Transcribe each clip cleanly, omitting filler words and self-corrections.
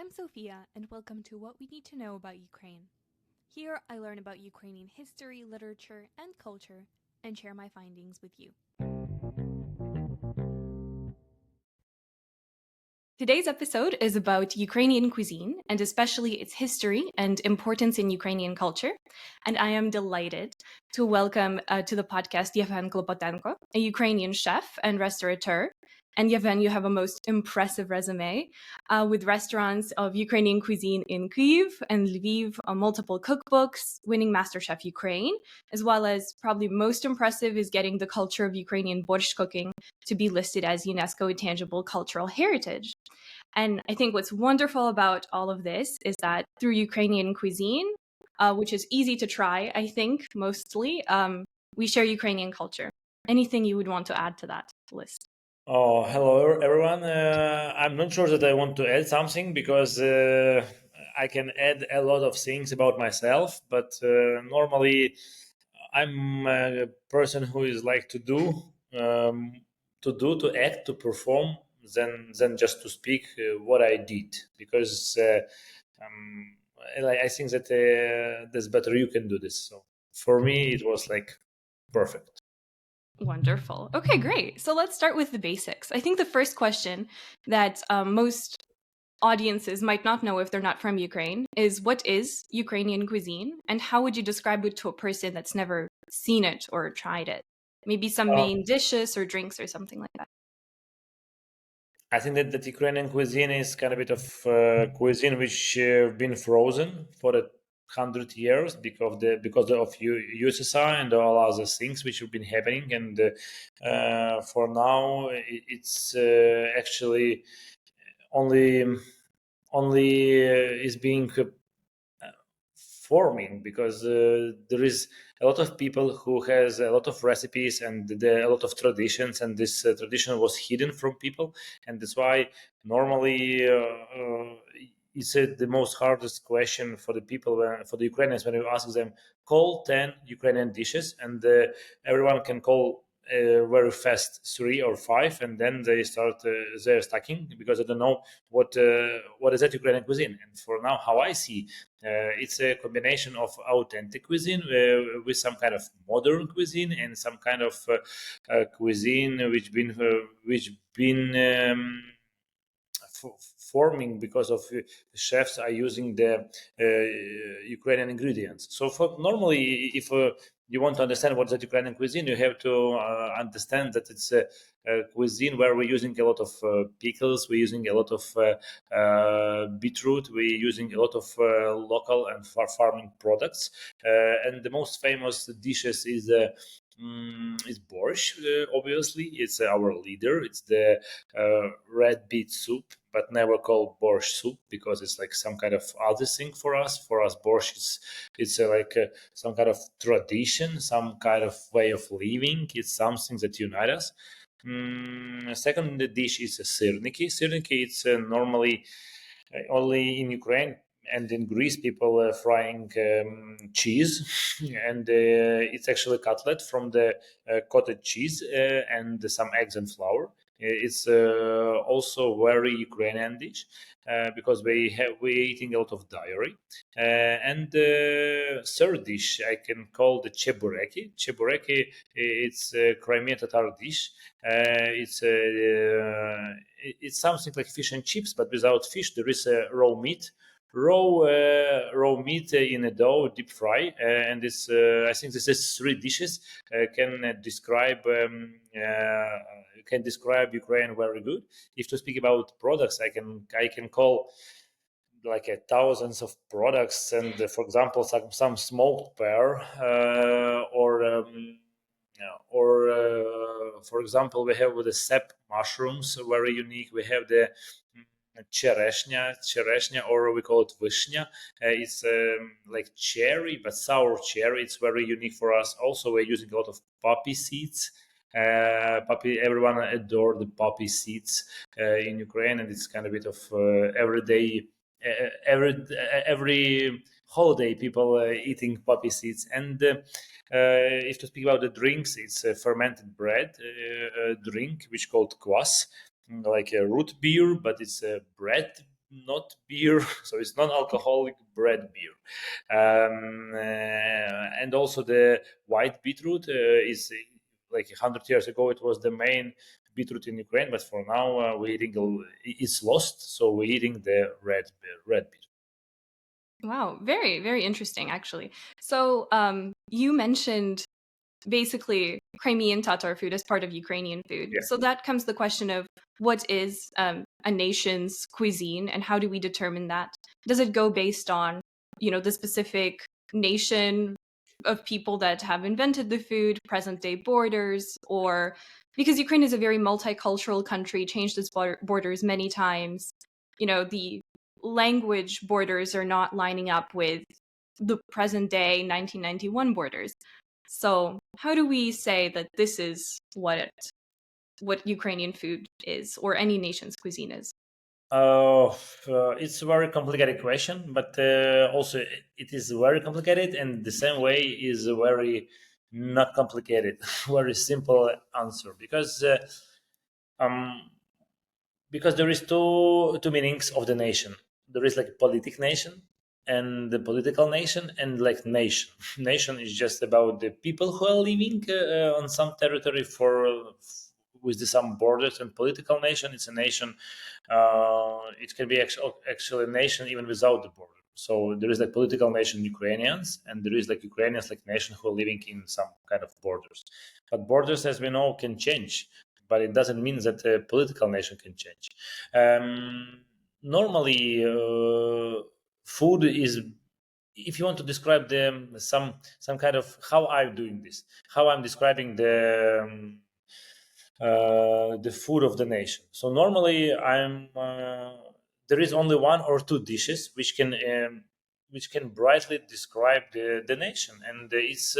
I'm Sophia, and welcome to What We Need to Know About Ukraine. Here, I learn about Ukrainian history, literature, and culture, and share my findings with you. Today's episode is about Ukrainian cuisine, and especially its history and importance in Ukrainian culture. And I am delighted to welcome to the podcast Yevhen Klopotenko, a Ukrainian chef and restaurateur. And Yevhen, you have a most impressive resume with restaurants of Ukrainian cuisine in Kyiv and Lviv, multiple cookbooks, winning MasterChef Ukraine, as well as probably most impressive is getting the culture of Ukrainian Borshch cooking to be listed as UNESCO Intangible Cultural Heritage. And I think what's wonderful about all of this is that through Ukrainian cuisine, which is easy to try, I think, mostly, we share Ukrainian culture. Anything you would want to add to that list? Oh, hello everyone. I'm not sure that I want to add something because I can add a lot of things about myself, but normally I'm a person who is like to act, to perform, than just to speak what I did because um, I think that that's better. You can do this. So for me, it was like perfect. Wonderful. Okay, great. So let's start with the basics. I think the first question that most audiences might not know if they're not from Ukraine is what is Ukrainian cuisine and how would you describe it to a person that's never seen it or tried it? Maybe some Uh, main dishes or drinks or something like that. I think that Ukrainian cuisine is kind of a bit of cuisine which been frozen for 100 years because of USSR and all other things which have been happening, and for now it's actually only is being forming because there is a lot of people who has a lot of recipes and a lot of traditions, and this tradition was hidden from people, and that's why normally it's the most hardest question for the people for the Ukrainians when you ask them call 10 Ukrainian dishes, and everyone can call very fast 3 or 5, and then they start they're stacking because they don't know what is that Ukrainian cuisine. And for now, how I see it's a combination of authentic cuisine with some kind of modern cuisine and some kind of cuisine which been forming because of chefs are using the Ukrainian ingredients. So for normally, if you want to understand what is Ukrainian cuisine, you have to understand that it's a cuisine where we're using a lot of pickles, we're using a lot of beetroot, we're using a lot of local and farming products, and the most famous dishes is borscht. Obviously, it's our leader. It's the red beet soup, but never called borscht soup because it's like some kind of other thing for us. For us, borscht is it's like some kind of tradition, some kind of way of living. It's something that unites us. Second dish is a sirniki. Sirniki, it's normally only in Ukraine and in Greece, people frying cheese, and it's actually cutlet from the cottage cheese and some eggs and flour. It's also very Ukrainian dish because we're eating a lot of dairy. And third dish I can call the chebureki. Chebureki, it's a Crimean Tatar dish. It's something like fish and chips, but without fish. There is a raw meat, raw meat in a dough, deep fry, and this I think this is three dishes can describe Ukraine very good. If to speak about products, I can call like thousands of products, and for example, some smoked pear, or for example, we have the sap mushrooms, very unique. We have the chereshnya, or we call it vishnya. It's like cherry, but sour cherry. It's very unique for us. Also, we're using a lot of poppy seeds. Everyone adore the poppy seeds in Ukraine, and it's kind of a bit of everyday, every holiday people eating poppy seeds. And if to speak about the drinks, it's a fermented bread drink which called kvass, like a root beer, but it's a bread not beer, so it's non-alcoholic bread beer. And also the white beetroot is like 100 years ago, it was the main beetroot in Ukraine, but for now we're eating it's lost, so we're eating the red beetroot. Wow, very, very interesting, actually. So you mentioned basically Crimean Tatar food as part of Ukrainian food. Yeah. So that comes the question of what is a nation's cuisine and how do we determine that? Does it go based on, the specific nation of people that have invented the food, present day borders, or because Ukraine is a very multicultural country, changed its borders many times, the language borders are not lining up with the present day 1991 borders. So how do we say that this is what Ukrainian food is, or any nation's cuisine is? It's a very complicated question, but also it is very complicated, and the same way is a very not complicated, very simple answer um, because there is two meanings of the nation. There is like politic nation and the political nation and like nation. Nation is just about the people who are living on some territory with some borders, and political nation it's a nation. It can be actually a nation even without the border. So there is like political nation Ukrainians, and there is like Ukrainians like nation who are living in some kind of borders. But borders, as we know, can change, but it doesn't mean that a political nation can change. Normally, food is, if you want to describe them, some kind of how I'm doing this, how I'm describing the food of the nation. So normally, there is only one or two dishes which can brightly describe the nation, and it's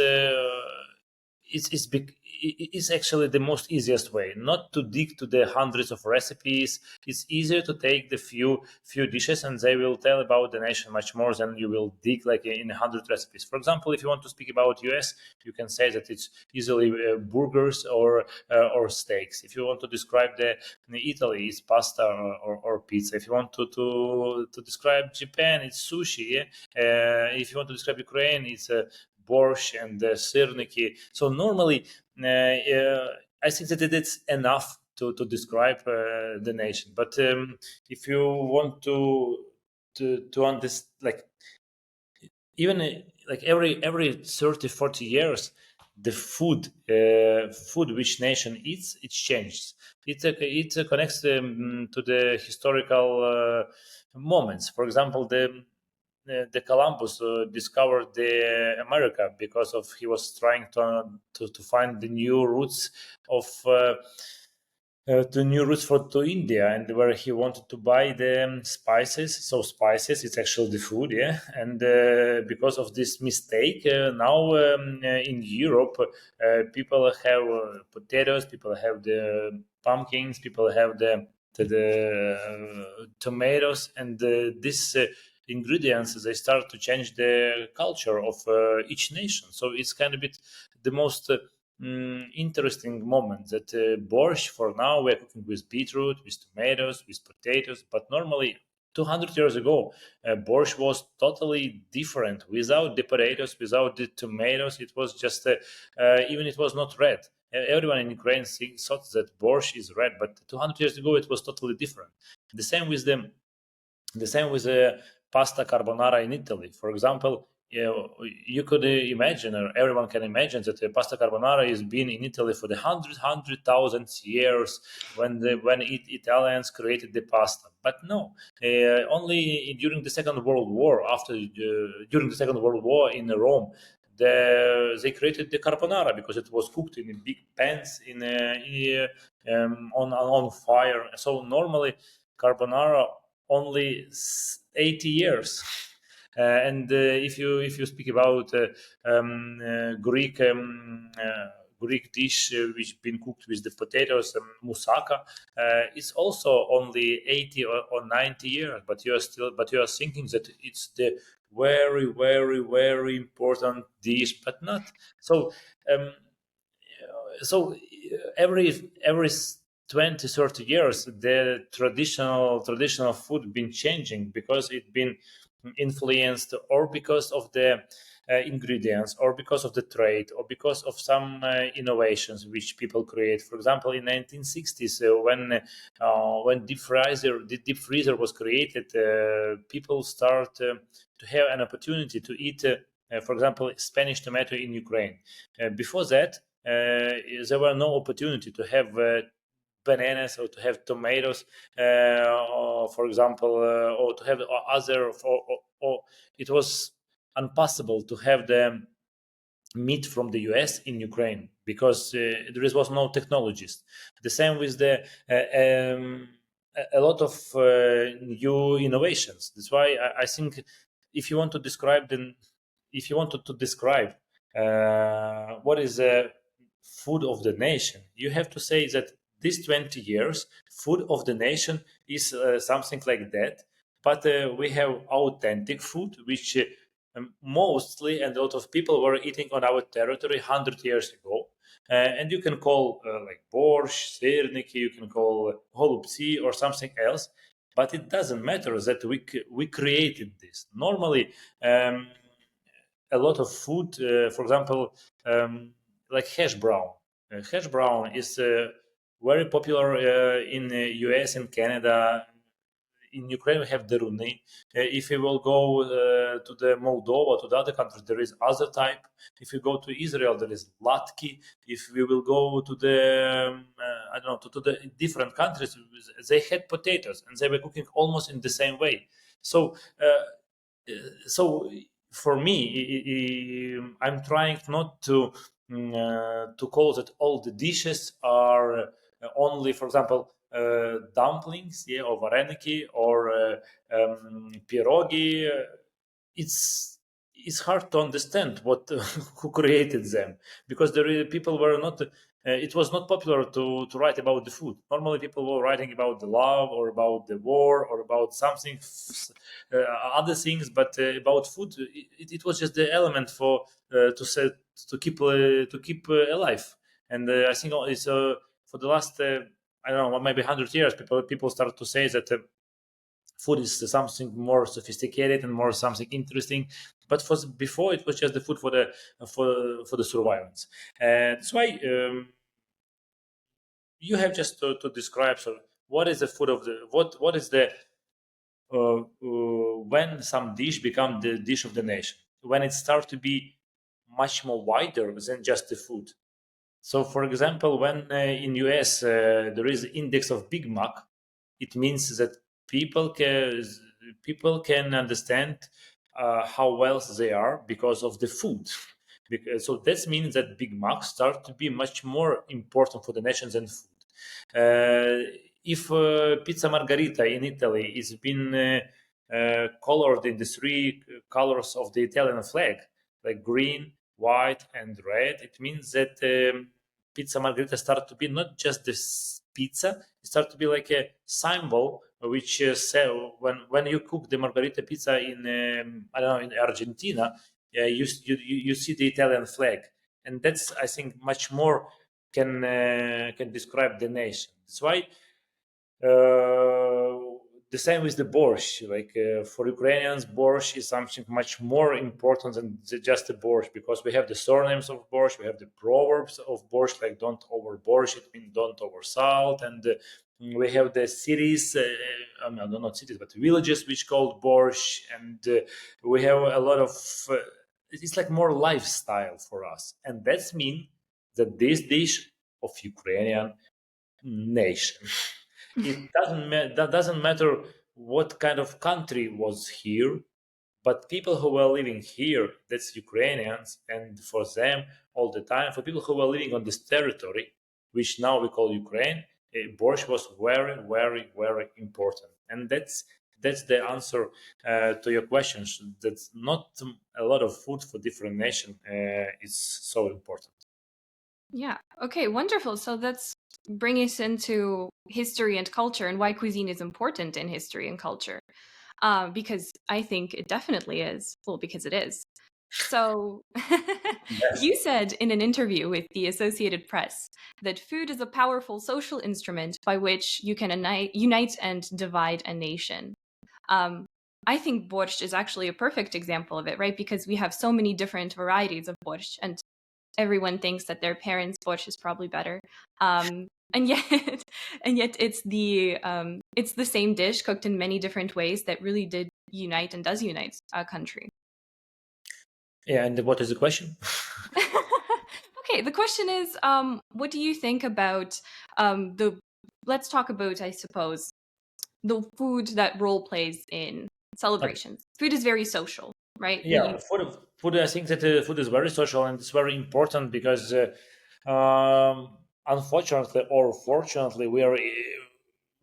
actually the most easiest way not to dig to the hundreds of recipes. It's easier to take the few dishes, and they will tell about the nation much more than you will dig like in 100 recipes. For example, if you want to speak about US, you can say that it's easily burgers or steaks. If you want to describe the Italy, it's pasta or pizza. If you want to describe Japan, it's sushi. Yeah? If you want to describe Ukraine, it's Borshch and sirniki. So normally, I think that it's enough to describe the nation. But if you want to understand, like even like every 30, 40 years, the food which nation eats, it changes. It connects to the historical moments. For example, the Columbus discovered the America because of he was trying to find the new routes of the new routes to India, and where he wanted to buy the spices. So spices, it's actually the food, yeah. And because of this mistake, now in Europe, people have potatoes, people have the pumpkins, people have the tomatoes, and this. Ingredients, they start to change the culture of each nation. So it's kind of bit the most interesting moment that borscht, for now we're cooking with beetroot, with tomatoes, with potatoes, but normally 200 years ago borscht was totally different, without the potatoes, without the tomatoes. It was just even it was not red. Everyone in Ukraine thought that borscht is red, but 200 years ago it was totally different. The same with pasta carbonara in Italy. For example, you could imagine, or everyone can imagine, that pasta carbonara has been in Italy for the hundred thousand years when Italians created the pasta. But no, only during the Second World War, during the Second World War in Rome, they created the carbonara because it was cooked in big pans on fire. So normally carbonara only 80 years. And if you speak about Greek dish which been cooked with the potatoes, moussaka, it's also only 80 or 90 years. But you are thinking that it's the very, very, very important dish, but not so. Um, so every 20, 30 years, the traditional food been changing because it been influenced, or because of the ingredients, or because of the trade, or because of some innovations which people create. For example, in 1960s, when deep freezer was created, people start to have an opportunity to eat, for example, Spanish tomato in Ukraine. Before that, there were no opportunity to have bananas, or to have tomatoes, or, for example, or to have other, or it was impossible to have the meat from the US in Ukraine, because there was no technologies. The same with the a lot of new innovations. That's why I think, if you want to describe the if you wanted to describe what is the food of the nation, you have to say that these 20 years, food of the nation is something like that. But we have authentic food, which mostly, and a lot of people were eating on our territory 100 years ago. And you can call like borscht, syrniki, you can call holubtsi or something else, but it doesn't matter that we created this. Normally, a lot of food, for example, like hash brown. Hash brown is very popular in the US and Canada. In Ukraine, we have deruni. If we will go to the Moldova, to the other countries, there is other type. If you go to Israel, there is latki. If we will go to the I don't know, to the different countries, they had potatoes, and they were cooking almost in the same way. So so for me, I'm trying not to call that all the dishes are only, for example, dumplings, yeah, or vareniki, or pierogi. It's hard to understand what who created them, because people were not. It was not popular to write about the food. Normally, people were writing about the love, or about the war, or about something uh, other things, but about food, it was just the element for to keep alive. And I think it's for the last I don't know, maybe 100 years, people start to say that food is something more sophisticated and more something interesting. But before, it was just the food for the survivance. And that's why you have just to describe, so what is the food of the what is the when some dish become the dish of the nation, when it starts to be much more wider than just the food. So, for example, when in US there is index of Big Mac, it means that people can understand how well they are because of the food. So that means that Big Mac start to be much more important for the nation than food. If pizza margherita in Italy is been colored in the three colors of the Italian flag, like green, white, and red, it means that pizza margherita start to be not just this pizza; it start to be like a symbol which when you cook the margherita pizza in I don't know, in Argentina, you see the Italian flag, and that's, I think, much more can describe the nation. That's why the same with the borscht. Like for Ukrainians, borscht is something much more important than just the borscht, because we have the surnames of borscht, we have the proverbs of borscht, like "don't over borscht," it means don't over salt, and we have the cities, no, not cities, but villages which called borscht, and we have a lot of. It's like more lifestyle for us, and that's mean that this dish of Ukrainian nation. That doesn't matter what kind of country was here, but people who were living here, that's Ukrainians, and for them all the time, for people who were living on this territory, which now we call Ukraine, borscht was very, very, very important, and that's the answer to your questions. That's not a lot of food for different nation is so important. Yeah. Okay, wonderful. So that's bring us into history and culture, and why cuisine is important in history and culture. Because I think it definitely is. Well, because it is. So, Yes. you said in an interview with the Associated Press that food is a powerful social instrument by which you can unite and divide a nation. Um, I think borscht is actually a perfect example of it, right? Because we have so many different varieties of borscht, and everyone thinks that their parents' borscht is probably better. And yet, and yet, it's the same dish cooked in many different ways that really did unite and does unite a country. Yeah, and what is the question? Okay, the question is, what do you think about the? Let's talk about, I suppose, the food that role plays in Okay. celebrations. Food is very social, right? Yeah, food. I think that food is very social and it's very important because, unfortunately or fortunately,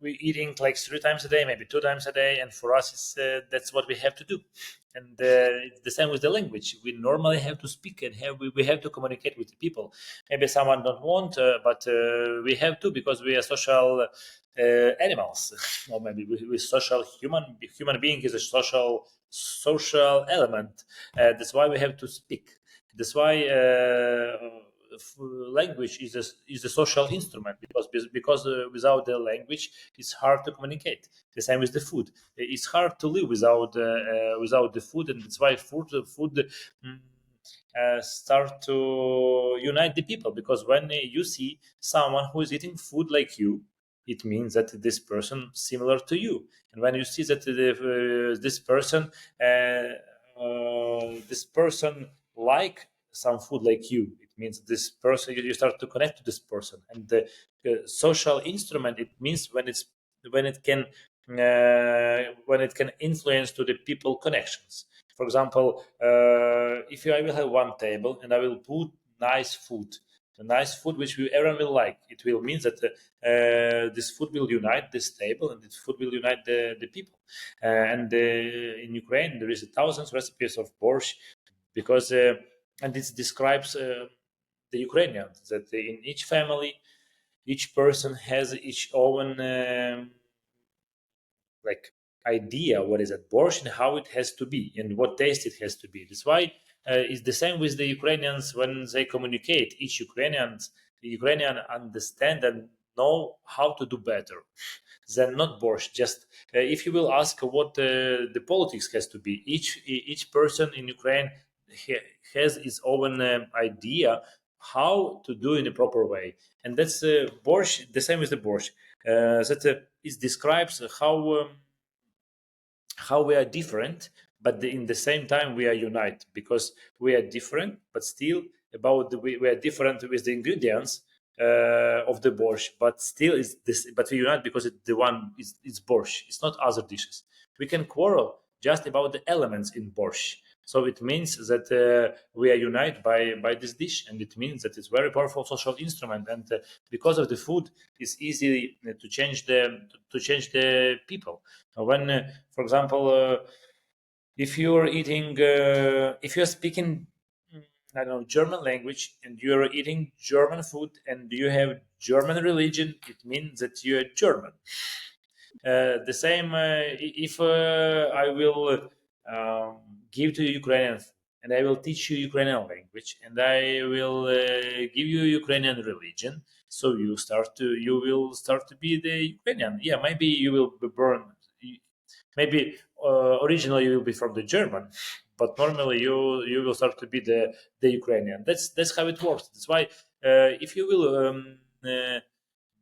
we eating like 3 times a day, maybe 2 times a day, and for us, it's that's what we have to do. And it's the same with the language. We normally have to speak and we have to communicate with the people. Maybe someone don't want, but we have to because we are social animals, or maybe we social human being is a social element. That's why we have to speak. That's why language is a social instrument because without the language it's hard to communicate. The same with the food. It's hard to live without the food, and that's why food start to unite the people. Because when you see someone who is eating food like you, it means that this person similar to you. And when you see that this person like some food like you, it means this person, you start to connect to this person. And the social instrument, it means when it can when it can influence to the people connections. For example, if I will have one table and I will put nice food, the nice food which everyone will like, it will mean that this food will unite this table, and this food will unite the people. And in Ukraine, there is thousands recipes of borscht because, and this describes the Ukrainians, that in each family, each person has each own like idea what is at borscht and how it has to be and what taste it has to be. That's why it's the same with the Ukrainians when they communicate. Each Ukrainian understand and know how to do better than not borscht. Just if you will ask what the politics has to be, each person in Ukraine has its own idea how to do in a proper way, and that's borscht. The same with the borscht. That it describes how we are different, but in the same time we are united because we are different, but still we are different with the ingredients of the borscht, but still is this. But we unite because the one is it's borscht. It's not other dishes. We can quarrel just about the elements in borscht. So it means that we are united by this dish, and it means that it's very powerful social instrument. And because of the food, it's easy to change the people. When, for example, if you're eating, if you're speaking, I don't know, German language, and you're eating German food, and you have German religion, it means that you're German. The same if I will give to you Ukrainian food, and I will teach you Ukrainian language, and I will give you Ukrainian religion. So you will start to be the Ukrainian. Yeah, maybe you will be born. Maybe originally you will be from the German, but normally you will start to be the Ukrainian. That's how it works. That's why if you will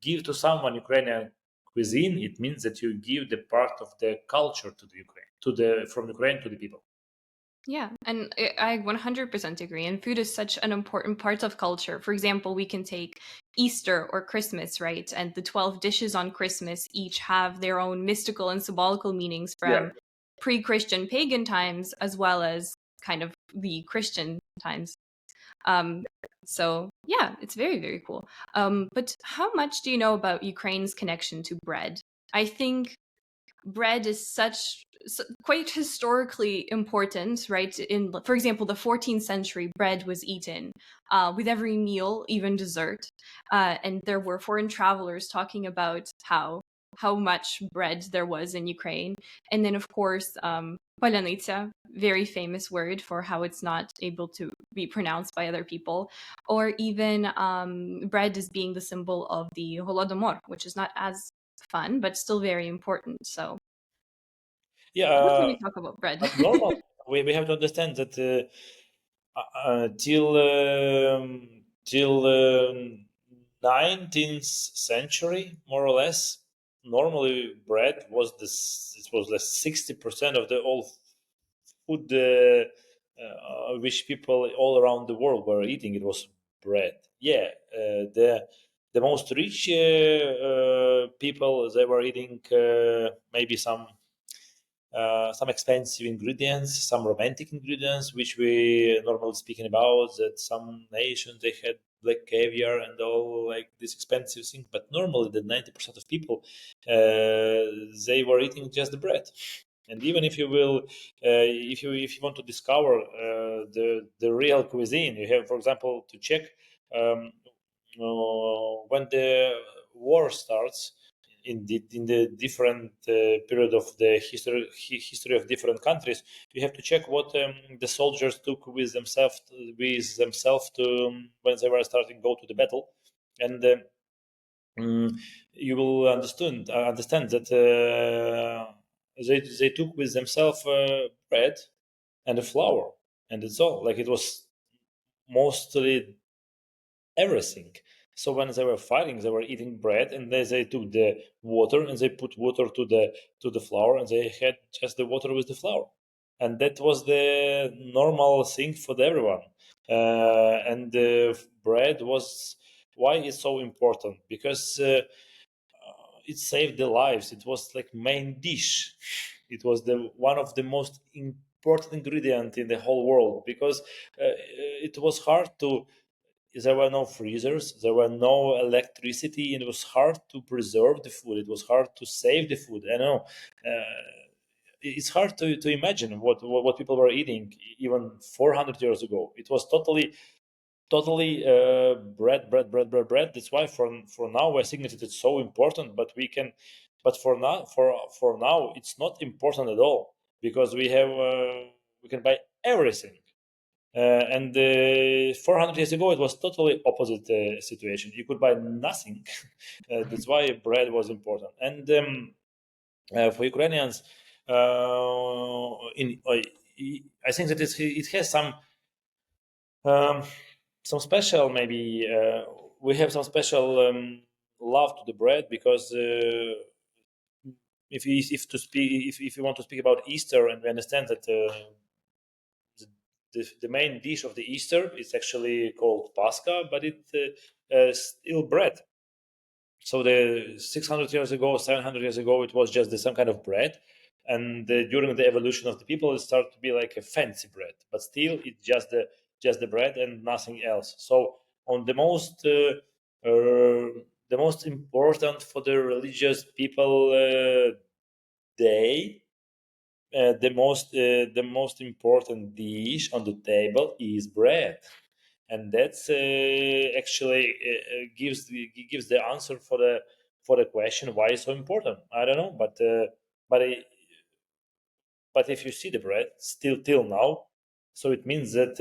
give to someone Ukrainian cuisine, it means that you give the part of the culture to the Ukraine, to the from Ukraine to the people. Yeah, and I 100% agree. And food is such an important part of culture. For example, we can take Easter or Christmas, right? And the 12 dishes on Christmas each have their own mystical and symbolical meanings Yeah. from pre Christian pagan times as well as kind of the Christian times. Um, so, yeah, it's very, very cool. But how much do you know about Ukraine's connection to bread? I think bread is quite historically important, right? In, for example, the 14th century, bread was eaten with every meal, even dessert, and there were foreign travelers talking about how much bread there was in Ukraine, and then of course, paляниця, very famous word for how it's not able to be pronounced by other people, or even bread as being the symbol of the Holodomor, which is not as fun but still very important. So what can Yeah, we talk about bread? but normal. We have to understand that till 19th century, more or less, normally bread was it was like 60% of the all food which people all around the world were eating. It was bread. Yeah, the most rich people, they were eating maybe some expensive ingredients, some romantic ingredients, which we normally speaking about. That some nations they had like caviar and all like this expensive thing, but normally the 90% of people they were eating just the bread. And even if you will, if you want to discover the real cuisine, you have, for example, to check um, when the war starts in the different period of the history of different countries. You have to check what the soldiers took with themselves to when they were starting to go to the battle, and mm, you will understand that they took with themselves bread and a flour, and it's all like it was mostly everything. So when they were fighting, they were eating bread, and they took the water and they put water to the flour, and they had just the water with the flour, and that was the normal thing for everyone. And the bread was why it's so important, because it saved the lives. It was like main dish. It was the one of the most important ingredient in the whole world, because it was hard to there were no freezers, there were no electricity, and it was hard to preserve the food. It was hard to save the food. I know it's hard to imagine what people were eating even 400 years ago. It was totally bread. That's why for now I think that it's so important. But for now it's not important at all, because we can buy everything. And 400 years ago, it was totally opposite situation. You could buy nothing. That's why bread was important. And for Ukrainians, I think that it has um, some special maybe. We have some special love to the bread, because if you want to speak about Easter, and we understand that the main dish of the Easter is actually called Pascha, but it's still bread. So the 600 years ago, 700 years ago, it was just some kind of bread, and during the evolution of the people, it started to be like a fancy bread, but still it's just the bread and nothing else. So on the most important for the religious people day, the most important dish on the table is bread, and that's actually gives the answer for the question why it's so important. I don't know, but if you see the bread still till now, so it means that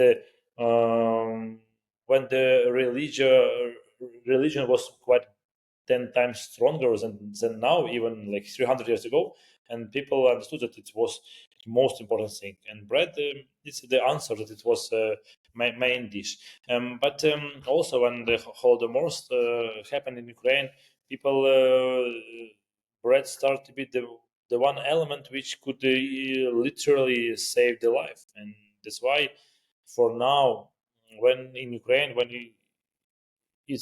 when the religion was quite 10 times stronger than now, even like 300 years ago, and people understood that it was the most important thing, and bread is the answer that it was main dish. But also when the Holodomor happened in Ukraine, people bread started to be the one element which could literally save the life. And that's why for now, when in Ukraine, when you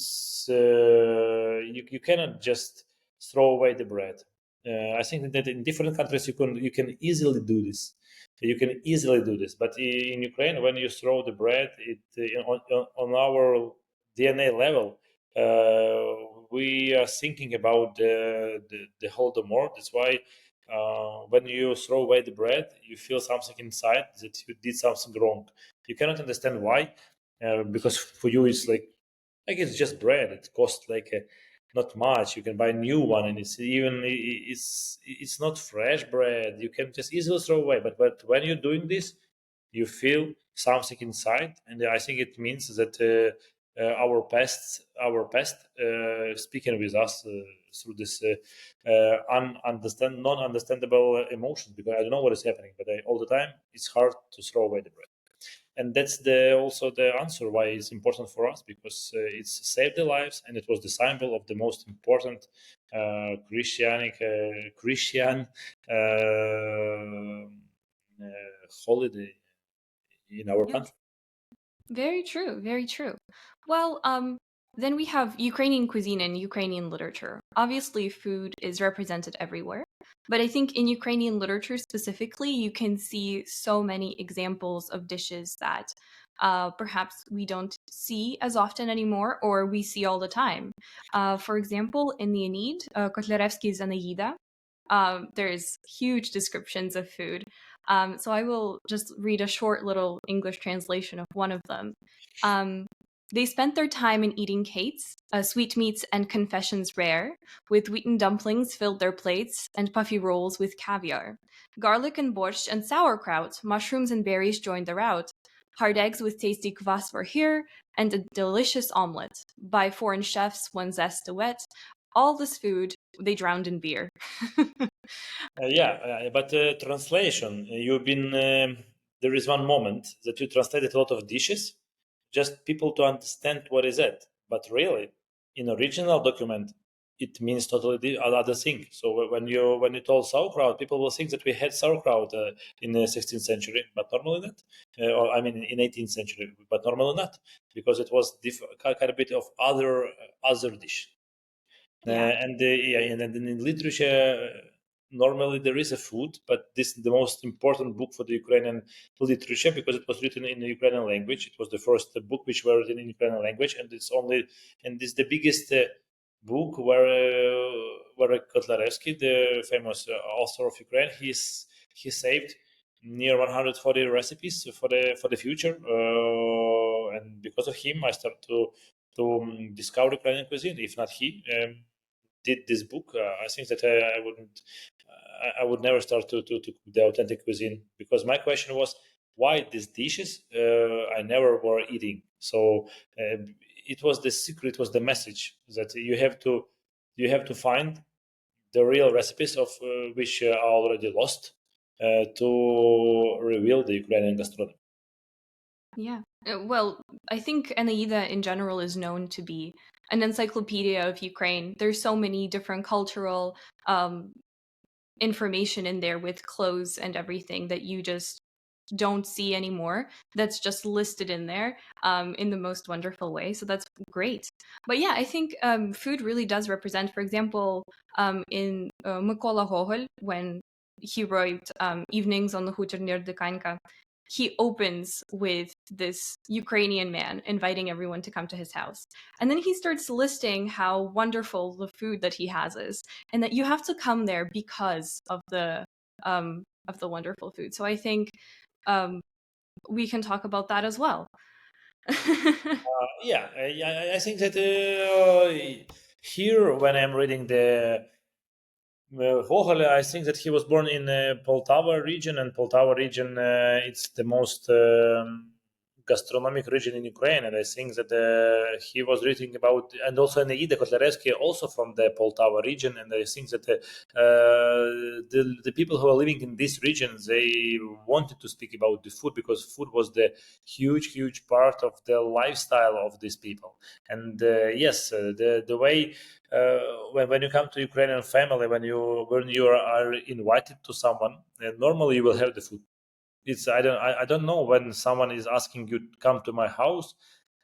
cannot just throw away the bread. I think that in different countries you can easily do this. You can easily do this, but in Ukraine, when you throw the bread, it on our DNA level, we are thinking about the Holodomor. That's why when you throw away the bread, you feel something inside that you did something wrong. You cannot understand why, because for you it's like it's just bread. It costs like not much. You can buy a new one, and it's not fresh bread. You can just easily throw away. But when you're doing this, you feel something inside, and I think it means that our past, speaking with us through this non-understandable emotions, because I don't know what is happening, but all the time it's hard to throw away the bread. And that's also the answer why it's important for us, because it's saved the lives, and it was the symbol of the most important Christian holiday in our Yeah. country. Very true, very true. Well, then we have Ukrainian cuisine and Ukrainian literature. Obviously, food is represented everywhere, but I think in Ukrainian literature specifically, you can see so many examples of dishes that perhaps we don't see as often anymore, or we see all the time. For example, in the Aeneid, Kotlяревsky's Aeneida, there's huge descriptions of food. So I will just read a short little English translation of one of them. Um, they spent their time in eating cates, sweetmeats and confessions rare, with wheaten dumplings filled their plates, and puffy rolls with caviar. Garlic and borscht and sauerkraut, mushrooms and berries joined the rout. Hard eggs with tasty kvass were here, and a delicious omelette. By foreign chefs, one zest a wet. All this food they drowned in beer. But translation, you've been there is one moment that you translated a lot of dishes, just people to understand what is it. But really, in original document, it means totally other thing. So when you told sauerkraut, people will think that we had sauerkraut in the 16th century, but normally not. Or I mean, in 18th century, but normally not, because it was kind of bit of other dish. Yeah. And then in literature, normally there is a food, but this is the most important book for the Ukrainian literature, because it was written in the Ukrainian language. It was the first book which were written in Ukrainian language, and it's the biggest book where Kotlarevsky, the famous author of Ukraine, he saved near 140 recipes for the future, and because of him, I started to discover Ukrainian cuisine. If not he did this book, I think that I would never start to cook the authentic cuisine, because my question was why these dishes I never were eating. So it was the secret, was the message that you have to find the real recipes of which are already lost to reveal the Ukrainian gastronomy. Yeah. Well, I think Aeneida in general is known to be an encyclopedia of Ukraine. There's so many different cultural information in there with clothes and everything that you just don't see anymore. That's just listed in there in the most wonderful way. So that's great. But yeah, I think food really does represent, for example, in Mykola Gogol, when he wrote Evenings on the Hutor near Dykhanka, he opens with this Ukrainian man inviting everyone to come to his house. And then he starts listing how wonderful the food that he has is, and that you have to come there because of the wonderful food. So I think um, we can talk about that as well. I think that here, when I'm reading the Hohole, I think that he was born in Poltava region, and Poltava region, it's the most gastronomic region in Ukraine, and I think that he was reading about, and also Neida Kotlarevsky, also from the Poltava region, and I think that the people who are living in this region, they wanted to speak about the food, because food was the huge part of the lifestyle of these people. And yes, the way when you come to Ukrainian family, when you are invited to someone, normally you will have the food. It's I don't know when someone is asking you to come to my house,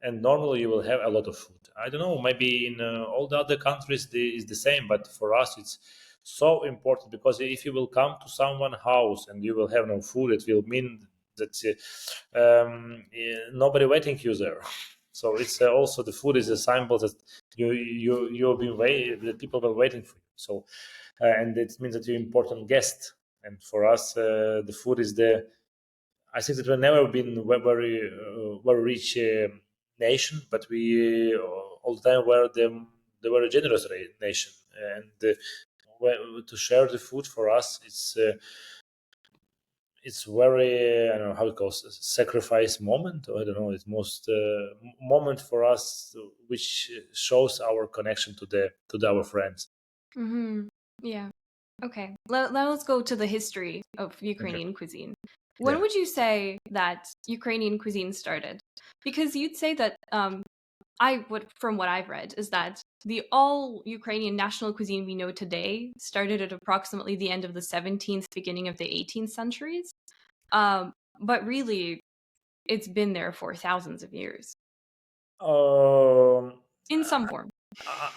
and normally you will have a lot of food. I don't know, maybe in all the other countries is the same, but for us it's so important, because if you will come to someone's house and you will have no food, it will mean that nobody waiting you there. So it's also the food is a symbol that you've been waiting, the people were waiting for you. So and it means that you're important guest. And for us, the food is the, I think that we've never been very rich nation, but we all the time were they were a generous nation, and to share the food for us, it's very, I don't know how it goes, sacrifice moment, or I don't know, it's most moment for us, which shows our connection to our friends. Mm-hmm. Yeah. Okay. Let's go to the history of Okay. Ukrainian cuisine. When Yeah. would you say that Ukrainian cuisine started? Because you'd say that I would, from what I've read, is that the all Ukrainian national cuisine we know today started at approximately the end of the 17th, beginning of the 18th centuries. But really, it's been there for thousands of years Um, in some form.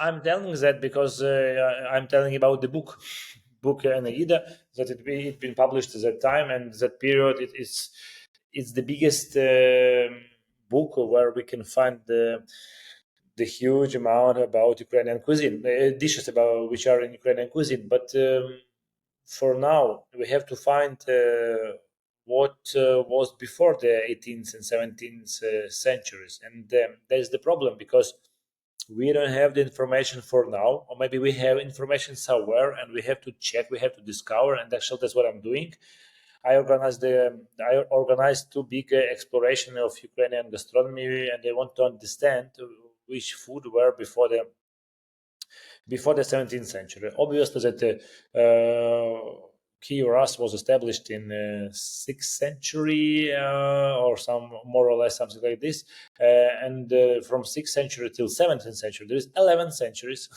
I'm telling that because I'm telling about the book Aida, that it been published at that time, and that period it's the biggest book where we can find the huge amount about Ukrainian cuisine, dishes about which are in Ukrainian cuisine. But for now, we have to find what was before the 18th and 17th centuries, and that is the problem because we don't have the information for now, or maybe we have information somewhere and we have to check, we have to discover, and actually that's what I'm doing. I organized two big exploration of Ukrainian gastronomy, and I want to understand which food were before the 17th century. Obviously, that Kiev Rus was established in 6th century or some more or less something like this, and from 6th century till 17th century there is 11 centuries.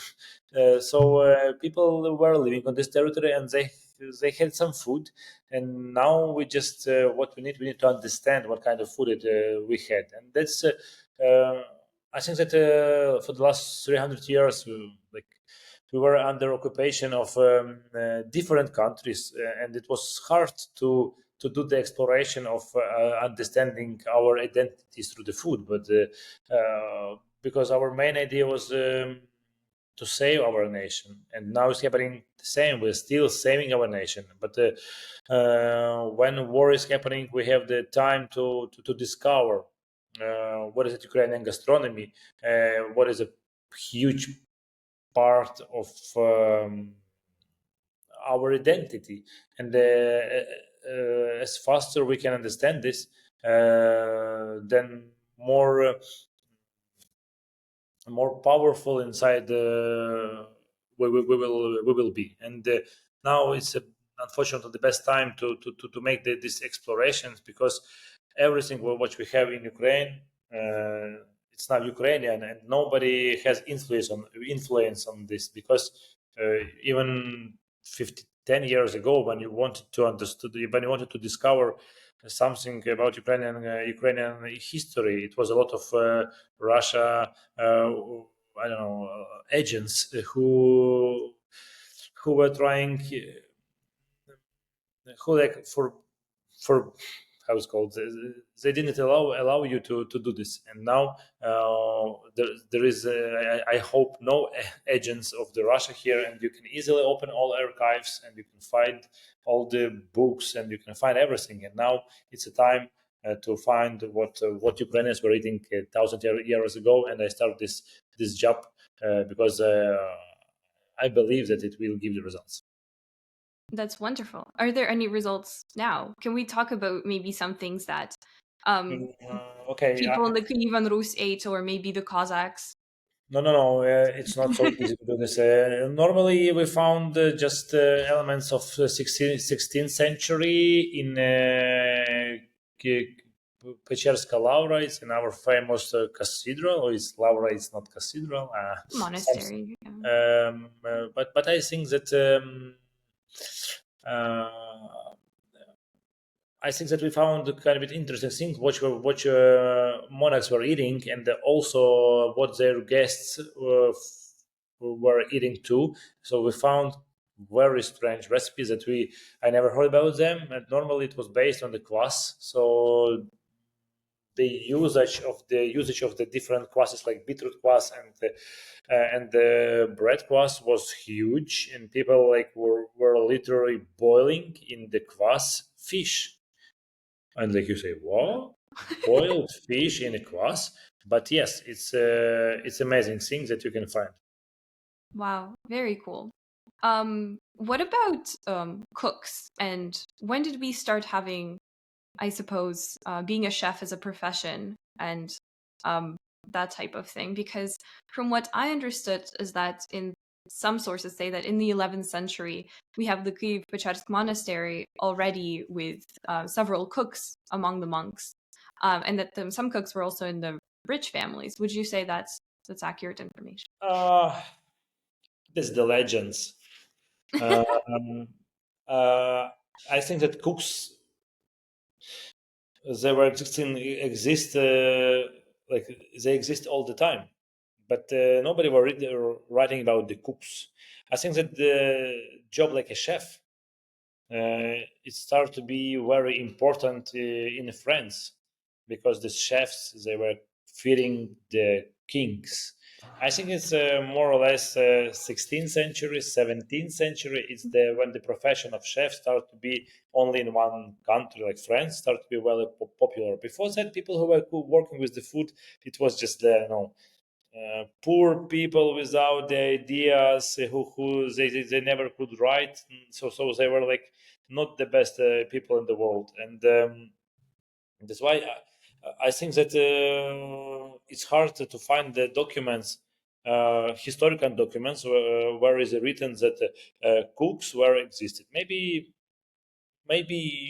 So people were living on this territory, and they had some food, and now we just what we need to understand what kind of food we had, and that's I think that for the last 300 years, like we were under occupation of different countries, and it was hard to do the exploration of understanding our identities through the food. But because our main idea was to save our nation, and now it's happening the same. We're still saving our nation, but when war is happening, we have the time to discover what is it Ukrainian gastronomy, what is a huge part of our identity, and as faster we can understand this, then more powerful inside we will be. And now it's unfortunately the best time to make these explorations, because everything what we have in Ukraine, it's now Ukrainian, and nobody has influence on this, because even 10 years ago, when you wanted to understand, when you wanted to discover something about Ukrainian history, it was a lot of Russia, I don't know, agents who were trying, who like for how it's called, they didn't allow you to do this. And now there is I hope no agents of the Russia here, and you can easily open all archives and you can find all the books and you can find everything. And now it's a time to find what Ukrainians were eating 1,000 years ago. And I started this job because I believe that it will give the results. That's wonderful. Are there any results now? Can we talk about maybe some things that um, Okay. people in the Kievan Rus ate, or maybe the Cossacks? No. It's not so easy to do this. Normally, we found just elements of 16th century in Pečerska Laura. It's in our famous cathedral, or it's Laura, it's not cathedral. Monastery. Yeah. But I think that I think that we found kind of bit interesting things what monarchs were eating, and also what their guests were eating too. So we found very strange recipes that I never heard about them. And normally it was based on the kvass. So the usage of the different kvasses, like beetroot kvass and the bread kvass, was huge, and people like were literally boiling in the kvass fish. And like you say, what? Boiled fish in a kvass? But yes, it's amazing things that you can find. Wow, very cool. What about cooks? And when did we start having, I suppose, being a chef as a profession and um, that type of thing? Because from what I understood is that in some sources say that in the 11th century we have the Kyiv-Pечерsk monastery already with several cooks among the monks, and that some cooks were also in the rich families. Would you say that's accurate information? Uh, that's the legends. Um, uh, I think that cooks they were existing exist like they exist all the time, but nobody were writing about the cooks. I think that the job like a chef it started to be very important in France because the chefs they were feeding the kings. I think it's more or less 16th century, 17th century. It's the when the profession of chef started to be only in one country like France started to be very popular. Before that, people who were working with the food, it was just poor people without the ideas who they never could write, so they were like not the best people in the world, and that's why I think that it's hard to find the documents, historical documents where is it written that cooks were existed. Maybe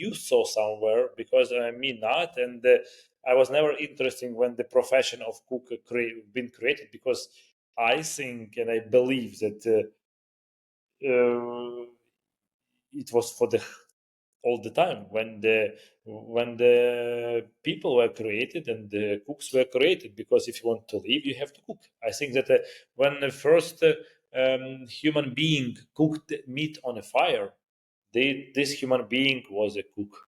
you saw somewhere because me not, and I was never interested when the profession of cook been created because I think and I believe that it was for the all the time when the people were created and the cooks were created, because if you want to live you have to cook. I think that when the first human being cooked meat on a fire, this human being was a cook.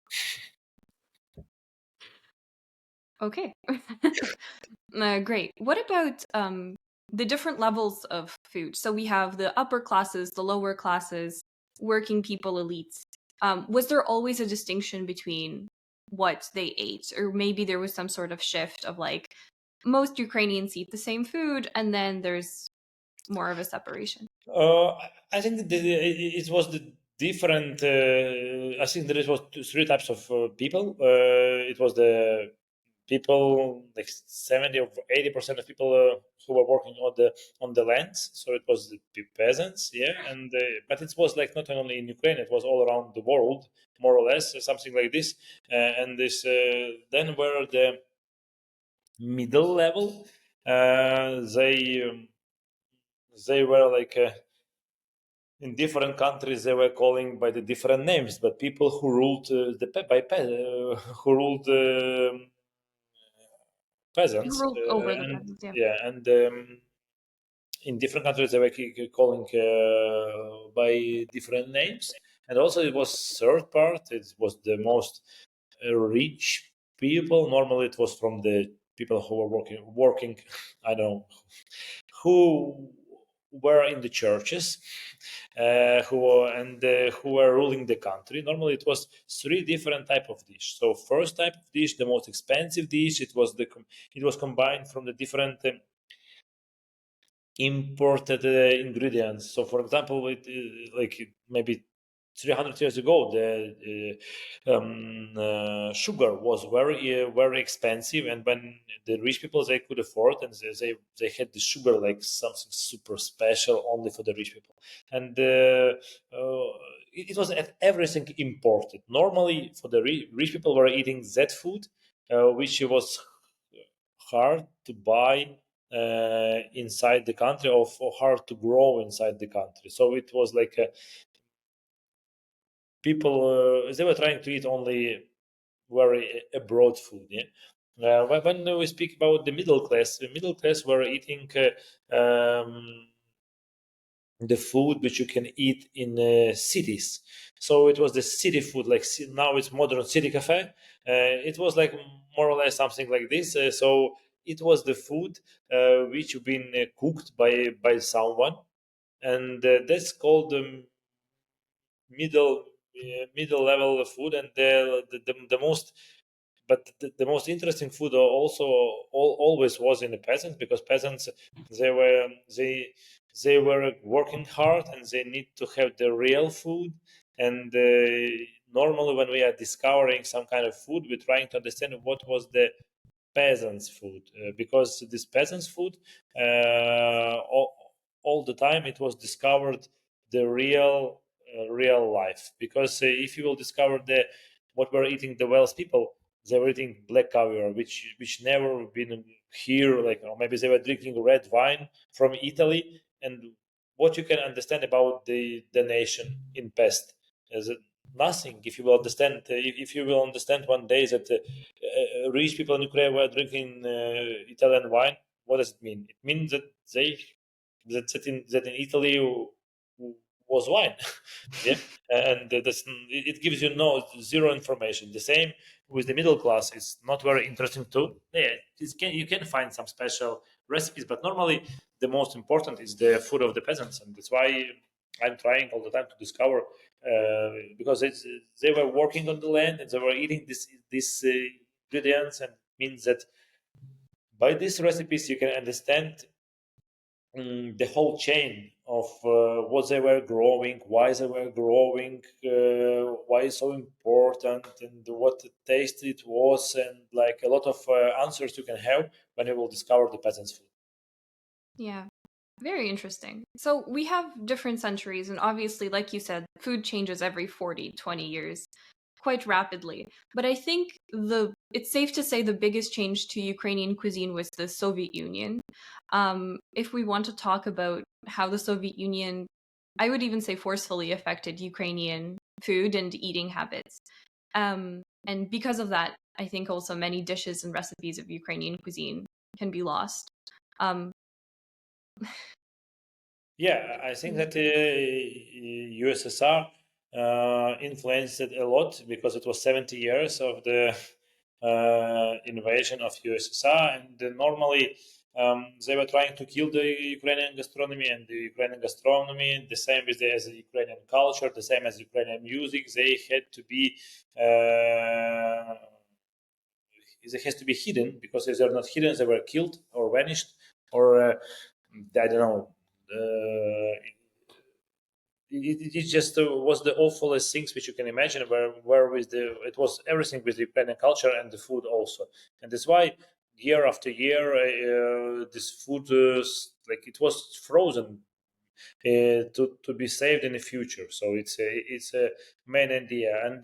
Okay. Great. What about the different levels of food? So we have the upper classes, the lower classes, working people, elites. Was there always a distinction between what they ate? Or maybe there was some sort of shift of like most Ukrainians eat the same food, and then there's more of a separation. I think it was the different. I think there was three types of people. It was the people like 70 or 80% of people who were working on the lands. So it was the peasants, yeah. And but it was like not only in Ukraine; it was all around the world, more or less, something like this. And this then were the middle level. They were like. In different countries they were calling by the different names, but people who ruled who ruled Who peasants, ruled over the and peasants? Yeah. yeah, and in different countries they were calling by different names. And also it was third part, it was the most rich people. Normally it was from the people who were working I don't know, who were in the churches, who were ruling the country. Normally, it was three different type of dish. So, first type of dish, the most expensive dish, it was combined from the different imported ingredients. So, for example, maybe 300 years ago, the sugar was very expensive, and when the rich people they could afford, and they had the sugar like something super special only for the rich people, and it was everything imported. Normally, for the rich people were eating that food, which was hard to buy inside the country, or hard to grow inside the country. So it was like people they were trying to eat only very abroad food. Yeah. When we speak about the middle class were eating the food which you can eat in cities. So it was the city food, like now it's modern city cafe. It was like more or less something like this. So it was the food which have been cooked by someone, and that's called the middle level of food. And the most the most interesting food also always was in the peasants, because peasants they they were working hard and they need to have the real food. And normally, when we are discovering some kind of food, we're trying to understand what was the peasants' food, because this peasants' food, all the time it was discovered the real life. Because if you will discover the what were eating the Welsh people, they were eating black caviar, which never been here, like, or maybe they were drinking red wine from Italy. And what you can understand about the nation in past is that nothing. If you will understand, if you will understand one day that rich people in Ukraine were drinking Italian wine, what does it mean? It means that they that in Italy was wine. Yeah, and that's, it gives you no zero information. The same with the middle class. It's not very interesting too. Yeah, you can find some special recipes, but normally the most important is the food of the peasants, and that's why I'm trying all the time to discover, because they were working on the land and they were eating this ingredients, and means that by these recipes you can understand the whole chain of what they were growing, why they were growing, why it's so important, and what taste it was, and like a lot of answers you can have when you will discover the peasants' food. Yeah. Very interesting. So we have different centuries, and obviously, like you said, food changes every 40, 20 years quite rapidly. But I think it's safe to say the biggest change to Ukrainian cuisine was the Soviet Union. If we want to talk about how the Soviet Union, I would even say forcefully affected Ukrainian food and eating habits. And because of that, I think also many dishes and recipes of Ukrainian cuisine can be lost. Um, Yeah, I think that USSR influenced it a lot because it was 70 years of the invasion of USSR, and normally they were trying to kill the Ukrainian gastronomy, and the Ukrainian gastronomy, the same with as the Ukrainian culture, the same as Ukrainian music. They has to be hidden, because if they're not hidden, they were killed or vanished, or I don't know. It just was the awfulest things which you can imagine. Where with the it was everything with the Ukrainian culture and the food also, and that's why year after year this food like it was frozen to be saved in the future. So it's a main idea. And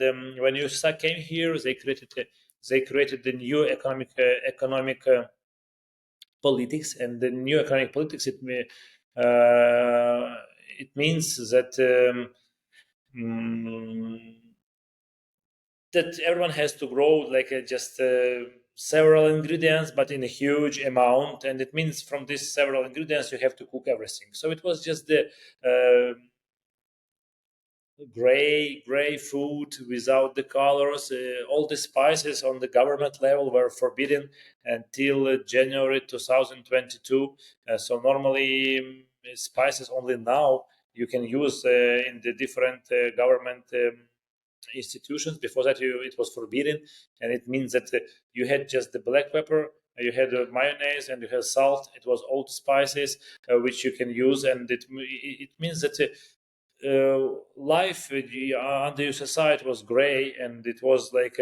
when USA came here, they created the new economic politics, and the new economic politics it means that mm, that everyone has to grow like just several ingredients, but in a huge amount, and it means from these several ingredients you have to cook everything. So it was just the gray food without the colors. All the spices on the government level were forbidden until January 2022. So normally spices only now you can use in the different government institutions. Before that, it was forbidden, and it means that you had just the black pepper, you had mayonnaise, and you had salt. It was all spices which you can use, and it means that life under your society was gray, and it was like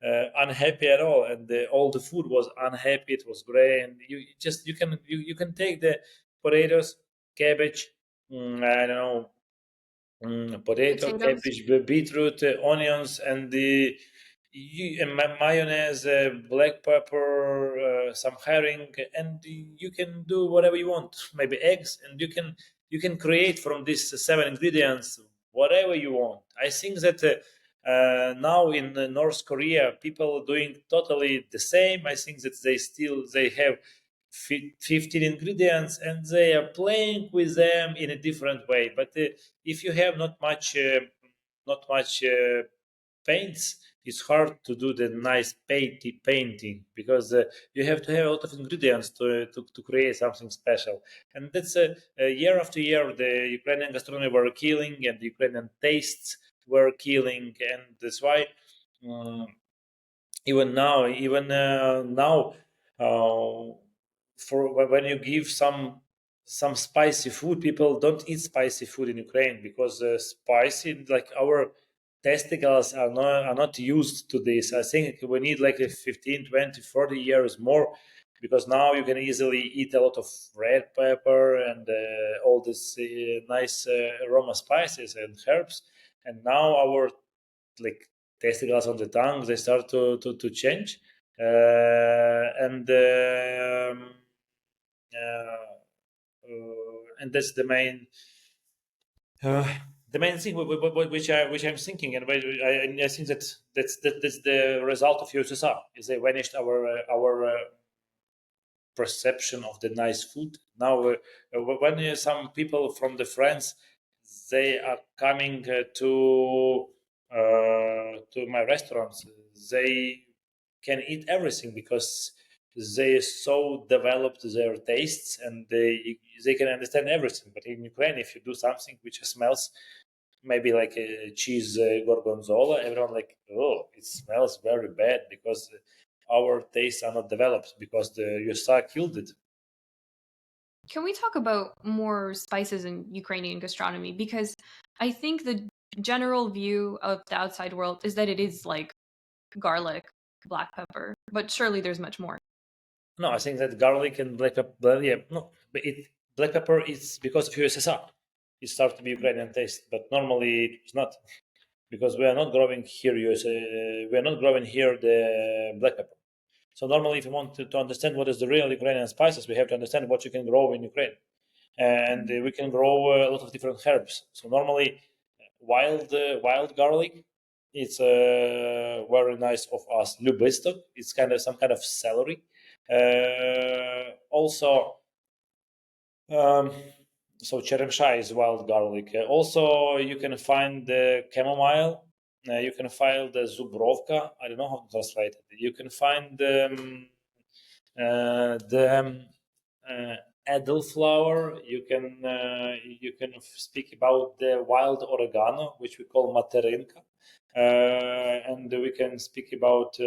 unhappy at all, and all the food was unhappy. It was gray, and you can take the potatoes, cabbage, I don't know, potato, Potatoes. cabbage, beetroot, onions, and mayonnaise, black pepper, some herring, and you can do whatever you want. Maybe eggs, and you can create from these seven ingredients whatever you want. I think that now in North Korea, people are doing totally the same. I think that they have 15 ingredients, and they are playing with them in a different way. But if you have not much paints, it's hard to do the nice painting, because you have to have a lot of ingredients to create something special. And that's year after year the Ukrainian gastronomy were killing, and the Ukrainian tastes were killing, and that's why um, even now uh, for when you give some some spicy food. People don't eat spicy food in Ukraine because spicy, like our testicles are not used to this. I think we need like a 15, 20, 40 years more, because now you can easily eat a lot of red pepper and all this nice aroma spices and herbs. And now our like testicles on the tongue, they start to change. And that's uh, the main thing which I'm thinking, and I think that's the result of USSR, is they vanished our perception of the nice food. Now, when some people from the France, they are coming to my restaurants, they can eat everything because they so developed their tastes, and they can understand everything. But in Ukraine, if you do something which smells maybe like a cheese gorgonzola, everyone like, oh, it smells very bad, because our tastes are not developed, because the USSR killed it. Can we talk about more spices in Ukrainian gastronomy? Because I think the general view of the outside world is that it is like garlic, black pepper, but surely there's much more. No, I think that garlic and black pepper, yeah, no, but black pepper is because of USSR. It started to be Ukrainian taste, but normally it's not, because we are not growing here we are not growing here the black pepper. So normally, if you want to understand what is the real Ukrainian spices, we have to understand what you can grow in Ukraine, and we can grow a lot of different herbs. So normally, wild garlic, it's very nice of us. Lubistok, it's kind of some kind of celery. Also, so cheremsha is wild garlic. Also, you can find the chamomile. You can find the zubrovka. I don't know how to translate it. You can find the edelflower. You can speak about the wild oregano, which we call materinka, and we can speak about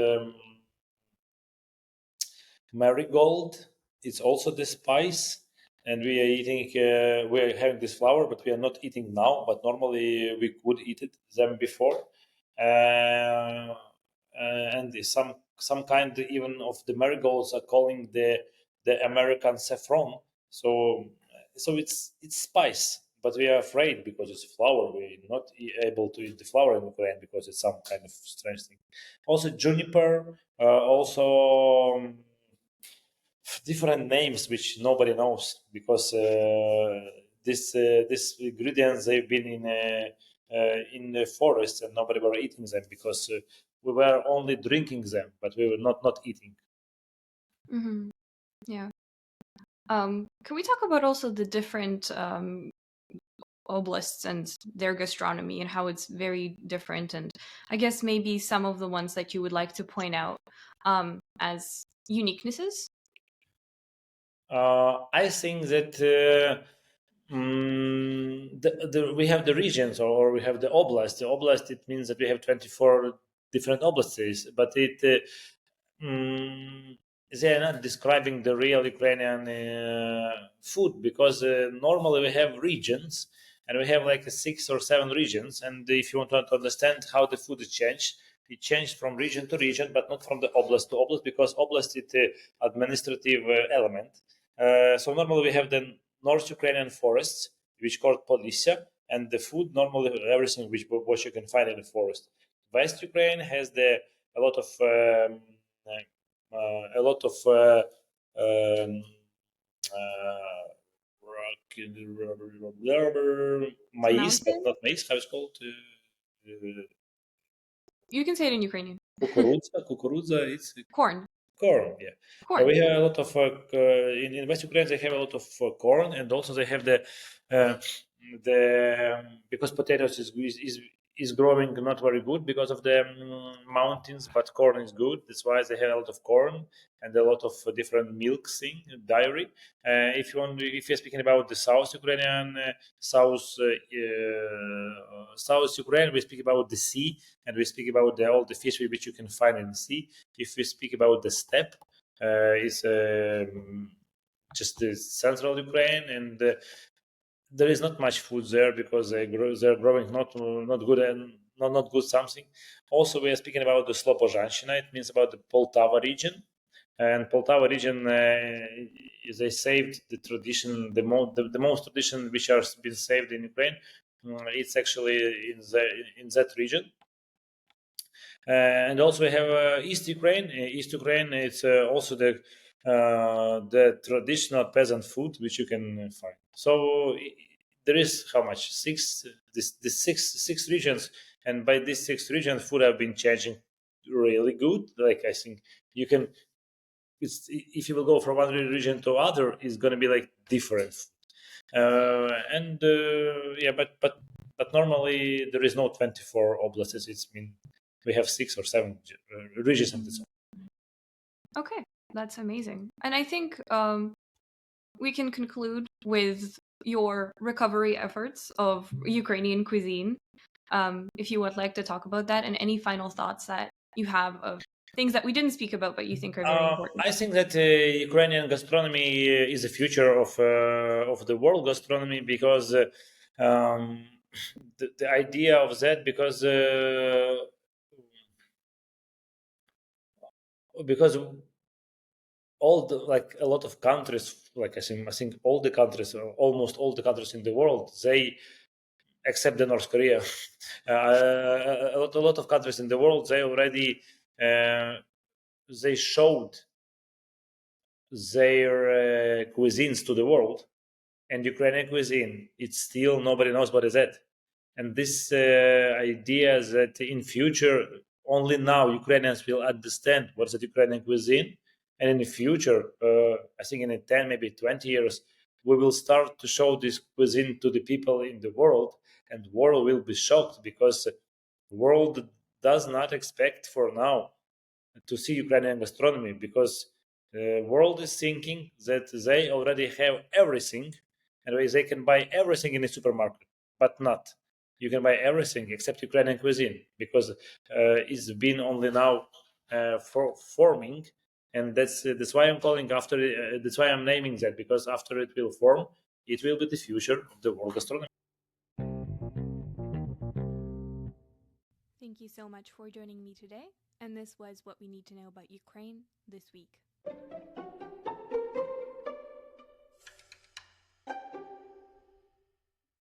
marigold. It's also the spice, and we are eating. We are having this flower, but we are not eating now. But normally we could eat them before. And some kind even of the marigolds are calling the American saffron. So it's spice, but we are afraid because it's flower. We're not able to eat the flower in Ukraine because it's some kind of strange thing. Also juniper. Also. Different names which nobody knows, because these ingredients, they've been in the forest, and nobody were eating them, because we were only drinking them, but we were not eating. Mm-hmm. Yeah. Can we talk about also the different oblasts and their gastronomy and how it's very different, and I guess maybe some of the ones that you would like to point out as uniquenesses? I think that we have the regions, or we have the oblast. The oblast, it means that we have 24 different oblasts, but mm, they are not describing the real Ukrainian food, because normally we have regions, and we have like 6 or 7 regions. And if you want to understand how the food is changed, it changed from region to region, but not from the oblast to oblast, because oblast is the administrative element. So normally we have the North Ukrainian forests, which called Polisia, and the food normally everything which what you can find in the forest. West Ukraine has a lot of a lot of um, maize, but Mountain? not maize. How it's called? You can say it in Ukrainian. Kukurudza. It's Corn. corn. Yeah. Corn. We have a lot of in West Ukraine. They have a lot of corn, and also they have the because potatoes is growing not very good because of the mountains, but corn is good. That's why they have a lot of corn and a lot of different milk thing, dairy. If you're speaking about the South Ukrainian, South Ukraine, we speak about the sea, and we speak about all the fish which you can find in the sea. If we speak about the steppe, it's just the central Ukraine, and there is not much food there because they're growing not good and not good something. Also, we are speaking about the Slobozhanщина. It means about the Poltava region, and Poltava region they saved the tradition, the most tradition which has been saved in Ukraine. It's actually in that region. And also we have East Ukraine. East Ukraine, it's also the traditional peasant food which you can find. So there is how much six regions, and by these 6 regions, food have been changing really good. Like I think you can, if you will go from one region to other, it's going to be like different. And yeah, but normally there is no 24 oblasts. It's been we have 6 or 7 regions of this. Okay, that's amazing. And I think we can conclude with your recovery efforts of Ukrainian cuisine. If you would like to talk about that, and any final thoughts that you have of things that we didn't speak about but you think are very important. I think that Ukrainian gastronomy is the future of the world gastronomy because the idea of that because all the, like a lot of countries, like I think all the countries, almost all the countries in the world, they except the North Korea, a lot of countries in the world, they already they showed their cuisines to the world, and Ukrainian cuisine, it's still nobody knows what is it. And this idea that in future, only now Ukrainians will understand what's the Ukrainian cuisine, and in the future, I think in 10, maybe 20 years, we will start to show this cuisine to the people in the world, and the world will be shocked because the world does not expect for now to see Ukrainian gastronomy because the world is thinking that they already have everything and they can buy everything in the supermarket, but not. You can buy everything except Ukrainian cuisine because it's been only now forming, and that's why I'm calling after. That's why I'm naming that because after it will form, it will be the future of the world gastronomy. Thank you so much for joining me today, and this was What We Need to Know About Ukraine this week.